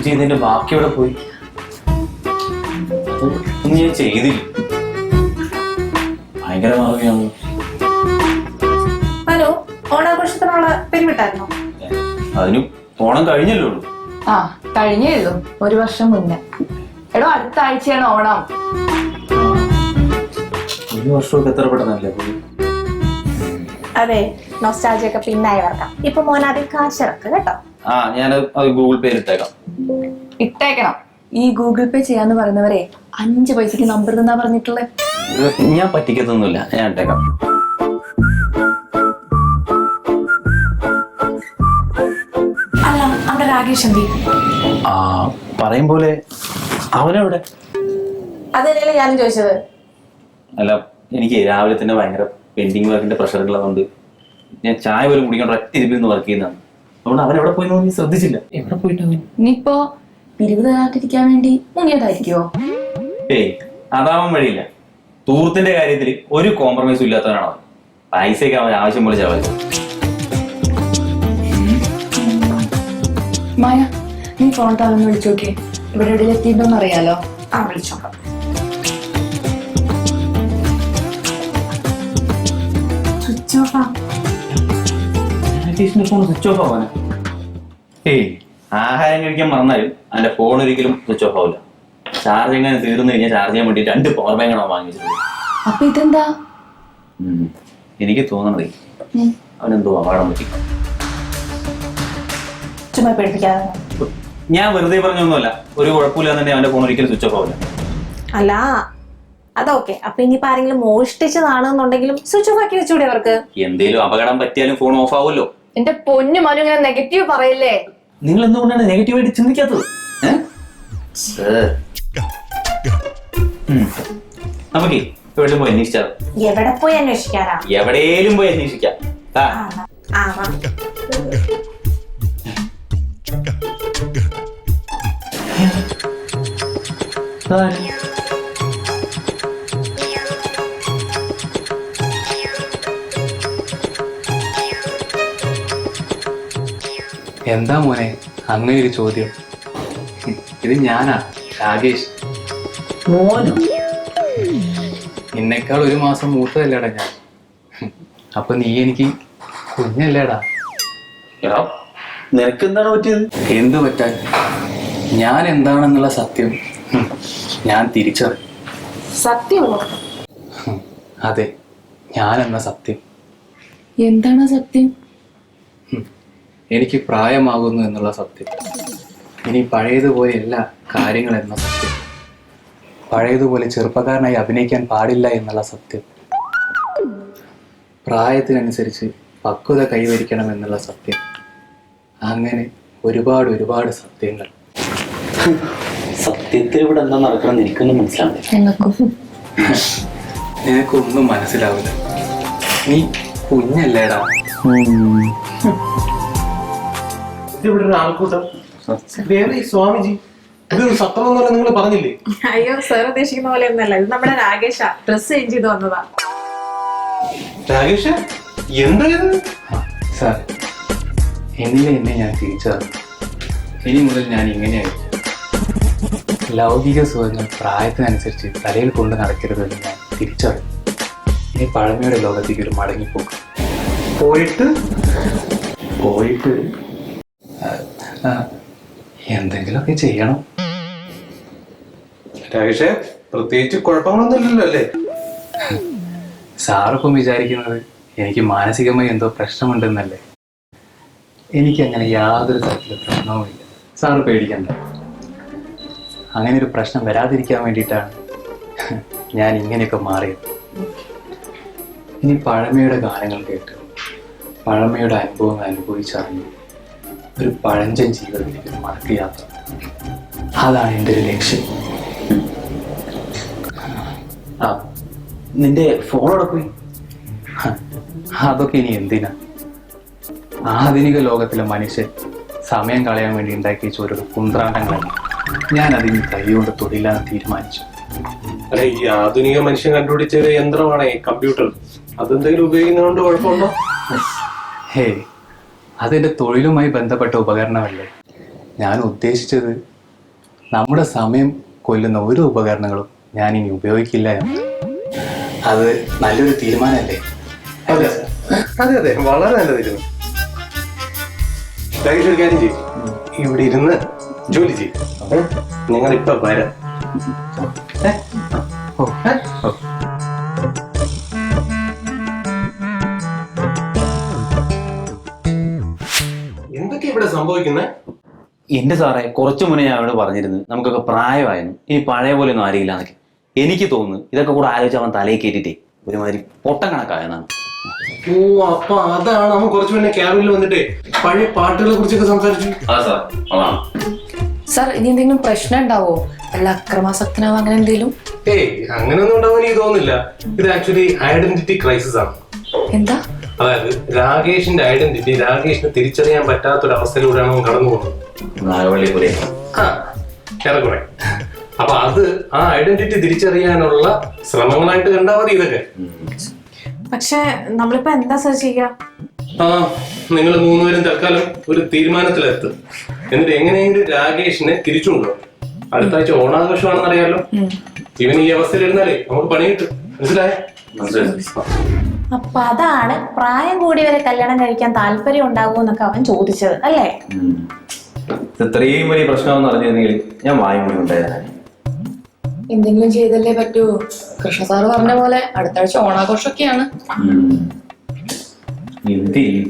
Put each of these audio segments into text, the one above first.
ചെയ്തതിന്റെ ബാക്കി എവിടെ പോയി? ഒന്നും ഞാൻ ചെയ്തില്ല. ഭയങ്കര മാറുകയാണ്. ഹലോ, ഓണാഘോഷത്തിനുള്ള പിൻവിട്ടായിരുന്നോ? അതിന് ഓണം കഴിഞ്ഞല്ലോ. ആ കഴിഞ്ഞേ ഉള്ളൂ, 1 വർഷം മുന്നേ. എടോ അടുത്ത ആഴ്ചയാണ് ഓണം. 1 വർഷമൊക്കെ എത്ര പെട്ടെന്നല്ലേ പോയി. അതെ, നൊസ്റ്റാൾജിയൊക്കെ പിന്നായവർക്കാം. ഇപ്പൊ മോനാദ്യം കാശിറക്ക് കേട്ടോ. ഞാൻ അത് ഗൂഗിൾ പേ ഇട്ടേക്കാം. ഇട്ടേക്കണം. ഈ ഗൂഗിൾ പേ ചെയ്യാന്ന് പറയുന്നവരെ 5 പൈസക്ക് നമ്പർ തന്നാ പറഞ്ഞിട്ടുള്ളത്. ഞാൻ പറ്റിക്കത്തൊന്നുമില്ല, ഞാൻ ഇട്ടേക്കാം. അല്ല, അവിടെ രാകേഷ് എന്തി? പറയും പോലെ അവനെവിടെ? അതന്നെയല്ലേ ഞാനും ചോദിച്ചത്. അല്ല, എനിക്ക് രാവിലെ തന്നെ ഭയങ്കര പെൻഡിങ് വർക്കിന്റെ പ്രഷർ ഉള്ളതുകൊണ്ട് ഞാൻ ചായ പോലും കുടിക്കാൻ ഒറ്റ ഇരുന്ന് വർക്ക് ചെയ്യുന്നതാണ്. അതുകൊണ്ട് അവൻ എവിടെ പോയി നീ ശ്രദ്ധിച്ചില്ല. എവിടെ പോയിട്ടാവും? ഇനിയിപ്പോ പിരിവ് തരാതിരിക്കാൻ വേണ്ടി മുങ്ങിയതായിരിക്കോ? ഏയ്, അതാവാൻ വഴിയില്ല. തൂർത്തിന്റെ കാര്യത്തിൽ ഒരു കോംപ്രമൈസും ഇല്ലാത്തവനാണ് അവൻ. പൈസയൊക്കെ അവൻ ആവശ്യം പോലെ ചെലവഴിച്ചു. മായ, നീ ഫോൺ താഴെന്ന് വിളിച്ചു നോക്കിയേ. ഇവിടെ എവിടെയും എത്തിയിട്ടുണ്ടോന്ന് അറിയാലോ. വിളിച്ചോക്കാം. സ്വിച്ച് ഓഫാ. ഫോൺ സ്വിച്ച് ഓഫ് ആവാനാ? ഏയ്, ആഹാരം കഴിക്കാൻ മറന്നാലും അവന്റെ ഫോൺ ഒരിക്കലും സ്വിച്ച് ഓഫ് ആവില്ല. ചാർജ് എങ്ങനെ തീർന്നു കഴിഞ്ഞാൽ ചാർജ് ചെയ്യാൻ വേണ്ടി 2 പവർ ബാങ്കാണ് വാങ്ങിച്ചിട്ടുള്ളത്. അപ്പൊ ഇതെന്താ? എനിക്ക് തോന്നണതേ അവനെന്തോ അപകടം പറ്റി. ചുമ്മാ പേടിപ്പിക്കാതെ. ഞാൻ വെറുതെ പറഞ്ഞൊന്നുമല്ല, ഒരു കുഴപ്പമില്ലാതെ അവന്റെ ഫോൺ ഒരിക്കലും സ്വിച്ച് ഓഫ് ആവില്ല. അല്ല, അതൊക്കെ. അപ്പൊ ഇനിയിപ്പോ ആരെങ്കിലും മോഷ്ടിച്ചതാണെന്നുണ്ടെങ്കിലും സ്വിച്ച് ഓഫ് ആക്കി വെച്ചൂടെ അവർക്ക്? എന്തേലും അപകടം പറ്റിയാലും ഫോൺ ഓഫ് ആവുമല്ലോ. എന്റെ പൊന്നു മനു, ഇങ്ങനെ നെഗറ്റീവ് പറയല്ലേ. നിങ്ങൾ എന്തുകൊണ്ടാണ് നെഗറ്റീവായിട്ട് ചിന്തിക്കാത്തത്? നമുക്ക് എവിടെയും പോയി അന്വേഷിച്ചാൽ. എവിടെ പോയി അന്വേഷിക്കാനാ? എവിടെയും പോയി അന്വേഷിക്കാം. എന്താ മോനെ അങ്ങനെ ഒരു ചോദ്യം? ഇത് ഞാനാ, രാകേഷ്. നിന്നെക്കാൾ 1 മാസം മൂത്തതല്ലേടാ ഞാൻ. അപ്പൊ നീ എനിക്ക് കുഞ്ഞല്ലേടാ. നിനക്ക് എന്താണ് പറ്റിയത്? എന്തു പറ്റാൻ? ഞാൻ എന്താണെന്നുള്ള സത്യം ഞാൻ തിരിച്ചറിഞ്ഞു. സത്യമോ? അതെ, ഞാനെന്ന സത്യം. എന്താണ് സത്യം? എനിക്ക് പ്രായമാകുന്നു എന്നുള്ള സത്യം. ഇനി പഴയതുപോലെയല്ല കാര്യങ്ങൾ എന്ന സത്യം. പഴയതുപോലെ ചെറുപ്പക്കാരനായി അഭിനയിക്കാൻ പാടില്ല എന്നുള്ള സത്യം. പ്രായത്തിനനുസരിച്ച് പക്വത കൈവരിക്കണം എന്നുള്ള സത്യം. അങ്ങനെ ഒരുപാട് സത്യങ്ങൾ. സത്യത്തിൽ ഇവിടെ എന്താ നടക്കണം എനിക്കൊന്നും മനസ്സിലാവില്ല. നിനക്കൊന്നും മനസ്സിലാവില്ല. നീ കുഞ്ഞല്ലേടാ. ഇവിടെ ഒരു ആൾക്കൂട്ടം. സ്വാമിജി, ഇതൊരു സത്രം എന്ന് പറഞ്ഞാൽ നിങ്ങൾ പറഞ്ഞില്ലേ? അയ്യോ, സാർ ഉദ്ദേശിക്കുന്ന പോലെ ഒന്നല്ല. ഇത് നമ്മുടെ രാകേഷാ, ഡ്രസ് ചേഞ്ച് ചെയ്ത് വന്നതാ. രാകേഷ്, എന്തായത്? സാർ, എന്നിലെ എന്നെ ഞാൻ തിരിച്ചറിഞ്ഞു. ഇനി മുതൽ ഞാൻ ഇങ്ങനെയായി. ലൗകിക സുഖങ്ങൾ പ്രായത്തിനനുസരിച്ച് തലയിൽ കൊണ്ട് നടക്കരുതെന്ന് ഞാൻ തിരിച്ചറിഞ്ഞു. ഇനി പഴമയുടെ ലോകത്തേക്ക് ഒരു മടങ്ങിപ്പോക്കും. പോയിട്ട് എന്തെങ്കിലുമൊക്കെ ചെയ്യണം. രാകേഷേ, പ്രത്യേകിച്ച് കുഴപ്പങ്ങളൊന്നുമില്ലല്ലോ അല്ലേ? സാറിപ്പം വിചാരിക്കുന്നത് എനിക്ക് മാനസികമായി എന്തോ പ്രശ്നമുണ്ടെന്നല്ലേ? എനിക്കങ്ങനെ യാതൊരു തരത്തിലുള്ള പ്രശ്നവുമില്ല. സാറ് പേടിക്കണ്ട. അങ്ങനെ ഒരു പ്രശ്നം വരാതിരിക്കാൻ വേണ്ടിയിട്ടാണ് ഞാൻ ഇങ്ങനെയൊക്കെ മാറിയത്. ഇനി പഴമയുടെ ഗാനങ്ങൾ കേട്ട് പഴമയുടെ അനുഭവങ്ങൾ അനുഭവിച്ചറിഞ്ഞ് ഒരു പഴഞ്ചൻ ജീവിതത്തിലേക്ക് മടക്കി യാത്ര. അതാണ് എൻ്റെ ഒരു ലക്ഷ്യം. നിന്റെ ഫോണോടെ പോയി? അതൊക്കെ ഇനി എന്തിനാ? ആധുനിക ലോകത്തിലെ മനുഷ്യൻ സമയം കളയാൻ വേണ്ടി ഉണ്ടാക്കി വെച്ച ഓരോ കുന്ത്രാണ്ടങ്ങളല്ല. ഞാൻ അതിന് കൈകൊണ്ട് തൊഴിലാന്ന് തീരുമാനിച്ചു. അല്ലെ, ഈ ആധുനിക മനുഷ്യൻ കണ്ടുപിടിച്ച ഒരു യന്ത്രമാണ് ഈ കമ്പ്യൂട്ടർ. അതെന്തെങ്കിലും ഉപയോഗിക്കുന്നതുകൊണ്ട് കുഴപ്പമുണ്ടോ? ഹേ, അതെന്റെ തൊഴിലുമായി ബന്ധപ്പെട്ട ഉപകരണമല്ലേ. ഞാൻ ഉദ്ദേശിച്ചത് നമ്മുടെ സമയം കൊല്ലുന്ന ഒരു ഉപകരണങ്ങളും ഞാൻ ഇനി ഉപയോഗിക്കില്ല എന്ന്. അത് നല്ലൊരു തീരുമാനമല്ലേ? അതെ അതെ അതെ, വളരെ നല്ല തീരുമാനം. രാകേഷ് ഒരു കാര്യം ചെയ്യും, ഇവിടെ ഇരുന്ന് ജോലി ചെയ്യും. ഞങ്ങൾ ഇപ്പൊ വരാം. എന്തൊക്കെയാ ഇവിടെ സംഭവിക്കുന്നത്? എന്റെ സാറേ, കുറച്ചു മുന്നേ ഞാൻ അവിടെ പറഞ്ഞിരുന്നു നമുക്കൊക്കെ പ്രായമായിരുന്നു, ഇനി പഴയ പോലെ ഒന്നും ആരില്ല എന്നൊക്കെ. എനിക്ക് തോന്നുന്നു ഇതൊക്കെ കൂടെ ആലോചിച്ച് അവൻ തലയിൽ കയറ്റിട്ടേ ഒരുമാതിരി പൊട്ടം കണക്കായെന്നാണ്. ഓ, അപ്പൊ അതാണ് അവൻ കുറച്ചു മുന്നേ ക്യാബിനിൽ വന്നിട്ട് പഴയ പാട്ടുകളെ കുറിച്ചൊക്കെ സംസാരിച്ചു. അതെ സാർ, അതാണ്. സാർ ഇനി എന്തെങ്കിലും പ്രശ്നം ഉണ്ടാവോ? വല്ല അക്രമാസക്തനാവോ അങ്ങനെ എന്തെങ്കിലും? ഏയ്, അങ്ങനെയൊന്നും ഉണ്ടാവാൻ എനിക്ക് തോന്നുന്നില്ല. ഇത് ആക്ച്വലി ഐഡന്റിറ്റി ക്രൈസിസ് ആണ്. എന്താ? അതായത് രാകേഷിന്റെ ഐഡന്റിറ്റി രാകേഷിന് തിരിച്ചറിയാൻ പറ്റാത്തൊരവസ്ഥയിലൂടെയാണ് അവൻ കടന്നു പോകുന്നത്. ആ, ഏറെക്കുറെ. അപ്പൊ അത് ആ ഐഡന്റിറ്റി തിരിച്ചറിയാനുള്ള ശ്രമങ്ങളായിട്ട് കണ്ടാൽ മതി ഇതൊക്കെ. പക്ഷെ നമ്മളിപ്പോ എന്താ സെർച്ച് ചെയ്യാ? ആ, നിങ്ങൾ മൂന്നുപേരും തൽക്കാലം ഒരു തീരുമാനത്തിലെത്തും. എന്നിട്ട് എങ്ങനെയെങ്കിലും രാകേഷിനെ തിരിച്ചുകൊണ്ടുപോകും. അടുത്ത ആഴ്ച ഓണാഘോഷമാണെന്ന് അറിയാലോ. ഇവൻ ഈ അവസ്ഥയിലിരുന്നാലേ നമുക്ക് പണി കിട്ടും. മനസ്സിലായോ? അപ്പൊ അതാണ് പ്രായം കൂടിയവരെ കല്യാണം കഴിക്കാൻ താല്പര്യം ഉണ്ടാകുമെന്നൊക്കെ അവൻ ചോദിച്ചത് അല്ലേ? ഇത്രയും വലിയ പ്രശ്നമെന്ന് അറിഞ്ഞിരുന്നെങ്കിൽ ഞാൻ വായും കൂടി ഉണ്ടായിരുന്നു. എന്തെങ്കിലും ചെയ്തല്ലേ പറ്റൂ. കൃഷ്ണ സാറ് പറഞ്ഞ പോലെ അടുത്ത ആഴ്ച ഓണാഘോഷമൊക്കെയാണ്. എന്ത് ചെയ്യും?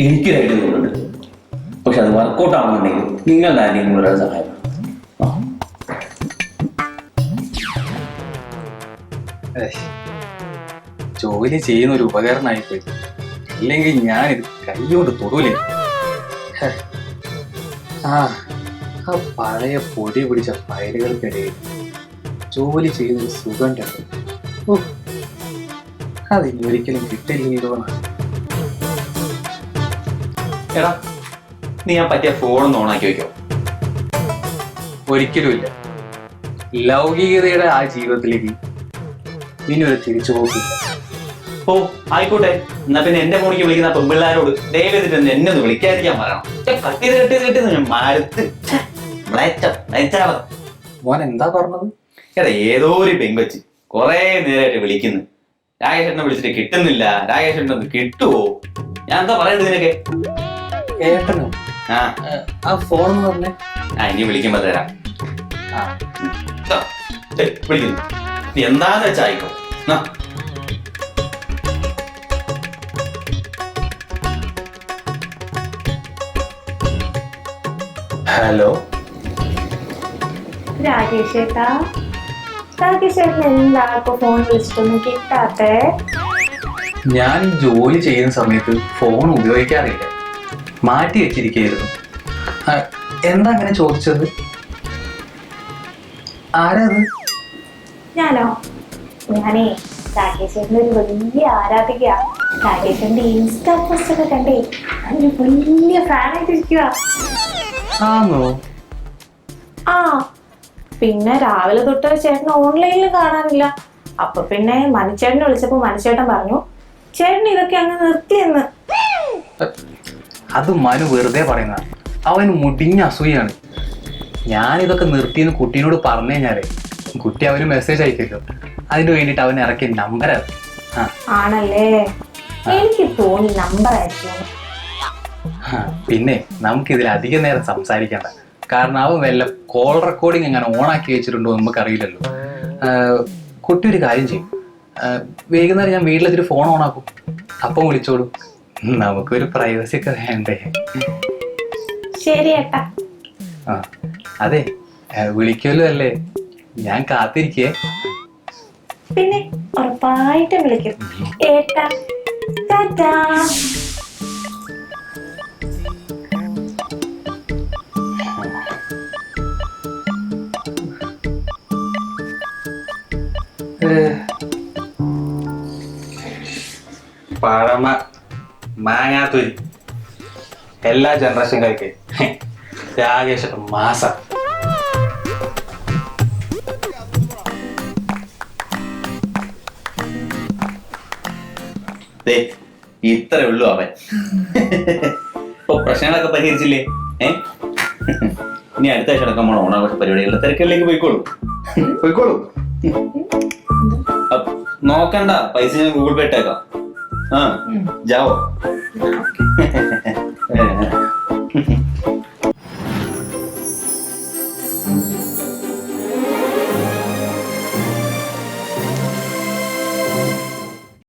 എനിക്കൊരു ഐഡിയ തോന്നുന്നുണ്ട്. പക്ഷെ അത് വർക്കൗട്ട് ആവുന്നുണ്ടെങ്കിൽ നിങ്ങളുടെ ആരെയും കൂടെ സഹായം. ജോലി ചെയ്യുന്ന ഒരു ഉപകരണമായിപ്പോയി. ഇല്ലെങ്കിൽ ഞാനിത് കൈകൊണ്ട് തൊടൂലേ. ആ പഴയ പൊടി പിടിച്ച ഫയലുകൾക്കിടയിൽ ജോലി ചെയ്യുന്നൊരു സുഖം അതിനി ഒരിക്കലും കിട്ടില്ലല്ലോ. എടാ, നീ ഞാൻ പറ്റിയ ഫോണൊന്ന് ഓണാക്കി വെക്കോ? ഒരിക്കലും ഇല്ല. ലൗകികതയുടെ ആ ജീവിതത്തിലേക്ക് ഇനി ഒരു തിരിച്ചു പോകില്ല. ഓ ആയിക്കോട്ടെ, എന്നാ പിന്നെ എന്റെ ഫോണിക്ക് വിളിക്കുന്ന പെൺപിള്ളാരോട് ദയവേദിട്ട് എന്നെ ഒന്ന് വിളിക്കാതിരിക്കാൻ പറയണം. കട്ടി ഞാൻ മരത്ത് മോൻ എന്താ പറഞ്ഞത്? എടാ, ഏതോ ഒരു പെങ്കൊച്ച് കൊറേ നേരമായിട്ട് വിളിക്കുന്നു. രാകേഷേട്ടനെ വിളിച്ചിട്ട് കിട്ടുന്നില്ല, രാകേഷേട്ടനെ ഒന്ന് കിട്ടുവോ? ഞാൻ എന്താ പറയണ്ടത് നിനക്ക്? ഏട്ടനോ? ആ ഫോൺ പറഞ്ഞേ. ഇനി വിളിക്കുമ്പോ തരാം. ആ വിളിക്കുന്നു, നീ എന്താന്ന് വെച്ചാ ആയിക്കോ. ഹലോ രാകേഷേട്ടാ, രാകേഷേട്ടൻ എന്താ ഇപ്പൊ ഫോൺ വിളിച്ചിട്ടൊന്നും കിട്ടാത്തേ? ഞാൻ ഈ ജോലി ചെയ്യുന്ന സമയത്ത് ഫോൺ ഉപയോഗിക്കാറില്ല, മാറ്റി വെച്ചിരിക്കുകയായിരുന്നു. എന്താ അങ്ങനെ ചോദിച്ചത്? ആരാ അത്? ഞാനോ? ഞാനേ രാകേഷേട്ടൻ്റെ ഒരു വലിയ ആരാധികയാ. രാകേഷേട്ടൻ്റെ ഇൻസ്റ്റാ പോസ്റ്റ് ഒക്കെ കണ്ടേ ഞാനൊരു വലിയ ഫാനായിട്ടിരിക്കുക. ആണോ? ആ, പിന്നെ രാവിലെ തൊട്ട് ചേട്ടൻ ഓൺലൈനിൽ കാണാനില്ല. അപ്പൊ പിന്നെ മനുച്ചേട്ടനെ വിളിച്ചപ്പോ മനുച്ചേട്ടൻ പറഞ്ഞു ചേട്ടൻ ഇതൊക്കെ അങ്ങ് നിർത്തിയെന്ന്. അത് മനു വെറുതെ പറയുന്ന. അവന് മുടിഞ്ഞ അസൂയാണ്. ഞാനിതൊക്കെ നിർത്തിയെന്ന് കുട്ടീനോട് പറഞ്ഞു കഴിഞ്ഞാലേ കുട്ടി അവന് മെസ്സേജ് അയക്കല്ലോ. അതിന് വേണ്ടിട്ട് അവൻ ഇറക്കിയ നമ്പറാണ്. ആണല്ലേ? എനിക്ക് തോന്നി നമ്പർ അയച്ചു. പിന്നെ നമുക്ക് ഇതിൽ അധികം നേരം സംസാരിക്കണ്ട. കാരണം അവൻ വല്ല കോൾ റെക്കോർഡിങ് എങ്ങനെ ഓണാക്കി വെച്ചിട്ടുണ്ടോ നമുക്ക് അറിയില്ലല്ലോ. കുട്ടി ഒരു കാര്യം ചെയ്യും, വൈകുന്നേരം ഞാൻ വീട്ടിലെത്തിട്ട് ഫോൺ ഓണാക്കും, അപ്പം വിളിച്ചോളൂ. നമുക്കൊരു പ്രൈവസി ഒക്കെ വേണ്ടേ? ശരി ഏട്ടാ. ആ അതെ, വിളിക്കുമല്ലോ അല്ലേ? ഞാൻ കാത്തിരിക്കേ. പിന്നെ ഉറപ്പായിട്ടും വിളിക്കും ഏട്ടാ. ടാറ്റാ. പഴമ മാങ്ങാത്തൊരി എല്ലാ ജനറേഷൻകാർക്ക് രാകേഷ് മാസം. ദേ ഇത്രേ ഉള്ളൂ അവൻ. ഇപ്പൊ പ്രശ്നങ്ങളൊക്കെ പരിഹരിച്ചില്ലേ? ഇനി അടുത്ത ആഴ്ച അടക്കം പോണ ഓണാഘോഷ പരിപാടികളുടെ തിരക്കിലേക്ക് പോയിക്കോളൂ. നോക്കണ്ട, പൈസ ഞാൻ ഗൂഗിൾ പേ ഇട്ടേക്കാം. ജാവോ.